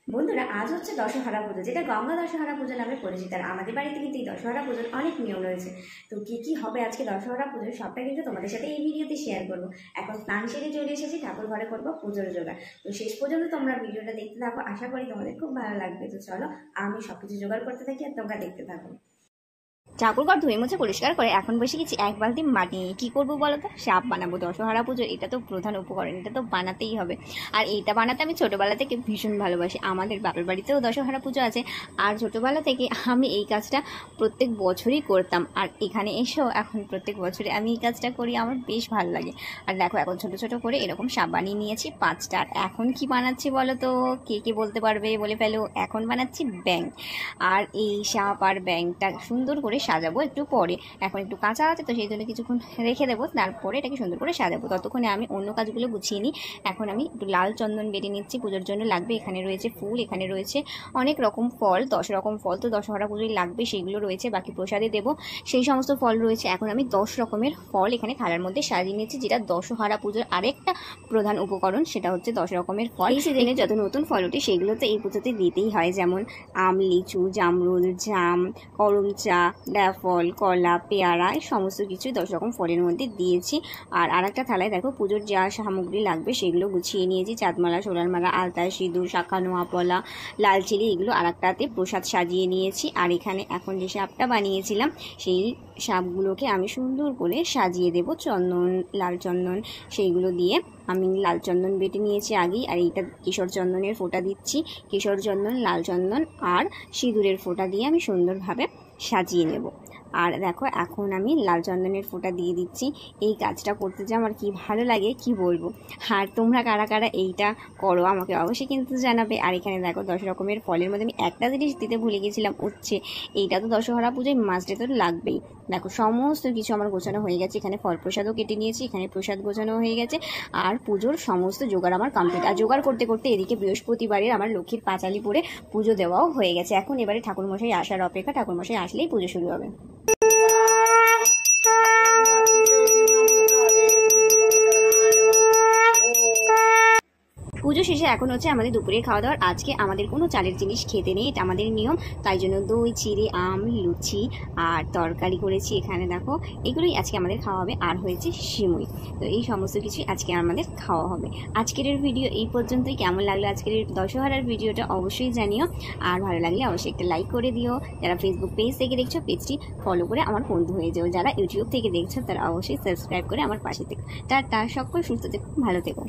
বন্ধুরা, আজ হচ্ছে দশহরা পুজো, যেটা গঙ্গা দশহরা পুজো নামে পরিচিত। আর আমাদের বাড়িতে কিন্তু এই দশহরা পুজোর অনেক নিয়ম রয়েছে। তো কি কি হবে আজকে দশহরা পুজোর সবটা কিন্তু তোমাদের সাথে এই ভিডিওতে শেয়ার করবো। এখন স্নান সেরে চলে এসেছি, ঠাকুর ঘরে করবো পুজোর জোগাড়। তো শেষ পর্যন্ত তোমরা ভিডিওটা দেখতে থাকো, আশা করি তোমাদের খুব ভালো লাগবে। তো চলো আমি সবকিছু জোগাড় করতে থাকি আর তোমরা দেখতে থাকো। ঠাকুরঘর ধুয়ে মুছে পরিষ্কার করে এখন বসে গেছি এক বালতি মাটি নিয়ে। কী করবো বলো তো? সাপ বানাবো। দশহরা পুজো এটা তো প্রধান উপকরণ, এটা তো বানাতেই হবে। আর এইটা বানাতে আমি ছোটোবেলা থেকে ভীষণ ভালোবাসি। আমাদের বাপের বাড়িতেও দশহরা পুজো আছে, আর ছোটোবেলা থেকে আমি এই কাজটা প্রত্যেক বছরই করতাম। আর এখানে এসেও এখন প্রত্যেক বছরে আমি এই কাজটা করি, আমার বেশ ভালো লাগে। আর দেখো, এখন ছোটো ছোটো করে এরকম সাপ বানিয়ে নিয়েছি 5টা। আর এখন কি বানাচ্ছি বলো তো? কে কে বলতে পারবে? বলে ফেলো। এখন বানাচ্ছি ব্যাঙ। আর এই সাপ আর ব্যাঙটা সুন্দর করে সাজাবো একটু পরে। এখন একটু কাঁচা আছে, তো সেই জন্য কিছুক্ষণ রেখে দেবো, তারপরে এটাকে সুন্দর করে সাজাবো। ততক্ষণে আমি অন্য কাজগুলো গুছিয়ে নিই। এখন আমি একটু লাল চন্দন বেটে নিচ্ছি, পুজোর জন্য লাগবে। এখানে রয়েছে ফুল, এখানে রয়েছে অনেক রকম ফল, 10 রকম ফল তো দশহরা পুজোয় লাগবে, সেইগুলো রয়েছে। বাকি প্রসাদে দেবো সেই সমস্ত ফল রয়েছে। এখন আমি 10 রকমের ফল এখানে থালার মধ্যে সাজিয়ে নিচ্ছি, যেটা দশহরা পুজোর আরেকটা প্রধান উপকরণ, সেটা হচ্ছে 10 রকমের ফল। এই সিজনে যত নতুন ফল ওঠে সেগুলো তো এই পুজোতে দিতেই হয়, যেমন আম, লিচু, জামরুল, জাম, করমচা, ফল, কলা, পেয়ারা, এই সমস্ত কিছু 10 রকম ফলের মধ্যে দিয়েছি। আর আরেকটা থালায় দেখো পুজোর যা সামগ্রী লাগবে সেগুলো গুছিয়ে নিয়েছি। চাঁদমালা, সোলার মালা, আলতা, সিঁদুর, শাখা, নোয়াপলা, লাল চিলি, এগুলো আরেকটাতে প্রসাদ সাজিয়ে নিয়েছি। আর এখানে এখন যে সাপটা বানিয়েছিলাম সেই সাপগুলোকে আমি সুন্দর করে সাজিয়ে দেব চন্দন, লাল চন্দন, সেইগুলো দিয়ে আমি লাল চন্দন বেটে নিয়েছি আগেই। আর এইটা কেশর চন্দনের ফোঁটা দিচ্ছি। কেশর চন্দন, লাল চন্দন আর সিঁদুরের ফোঁটা দিয়ে আমি সুন্দরভাবে সাজিয়ে নেব। আর দেখো, এখন আমি লাল চন্দনের ফোঁটা দিয়ে দিচ্ছি। এই কাজটা করতে যে আমার কি ভালো লাগে কি বলবো। আর তোমরা কারা কারা এইটা করো আমাকে অবশ্যই কিন্তু জানাবে। আর এখানে দেখো 10 রকমের ফলের মধ্যে আমি একটা জিনিস দিতে ভুলে গেছিলাম, উচ্ছে। এইটা তো দশহরা পুজোয় মাস্টে তো লাগবেই। দেখো, সমস্ত কিছু আমার গোছানো হয়ে গেছে। এখানে ফল প্রসাদও কেটে নিয়েছি, এখানে প্রসাদ গোছানো হয়ে গেছে। আর পুজোর সমস্ত জোগাড় আমার কমপ্লিট। আর জোগাড় করতে করতে এদিকে বৃহস্পতিবারের আমার লক্ষ্মীর পাঁচালি পরে পুজো দেওয়াও হয়ে গেছে। এখন এবারে ঠাকুরমশাই আসার অপেক্ষা, ঠাকুরমশাই আসলেই পুজো শুরু হবে। পুজো শেষে এখন হচ্ছে আমাদের দুপুরের খাওয়া দাওয়ার। আজকে আমাদের কোনো চালের জিনিস খেতে নেই, এটা আমাদের নিয়ম। তাই জন্য দই, চিড়ে, আম, লুচি আর তরকারি করেছি। এখানে দেখো, এগুলোই আজকে আমাদের খাওয়া হবে। আর হয়েছে সিমুই। তো এই সমস্ত কিছুই আজকে আমাদের খাওয়া হবে। আজকের ভিডিও এই পর্যন্তই। কেমন লাগলো আজকের দশহরার ভিডিওটা অবশ্যই জানিও। আর ভালো লাগলে অবশ্যই একটা লাইক করে দিও। যারা ফেসবুক পেজ থেকে দেখছো, পেজটি ফলো করে আমার বন্ধু হয়ে যাও। যারা ইউটিউব থেকে দেখছো তারা অবশ্যই সাবস্ক্রাইব করে আমার পাশে থেকো। টাটা, সকল সুস্থ থেকো, ভালো থেকো।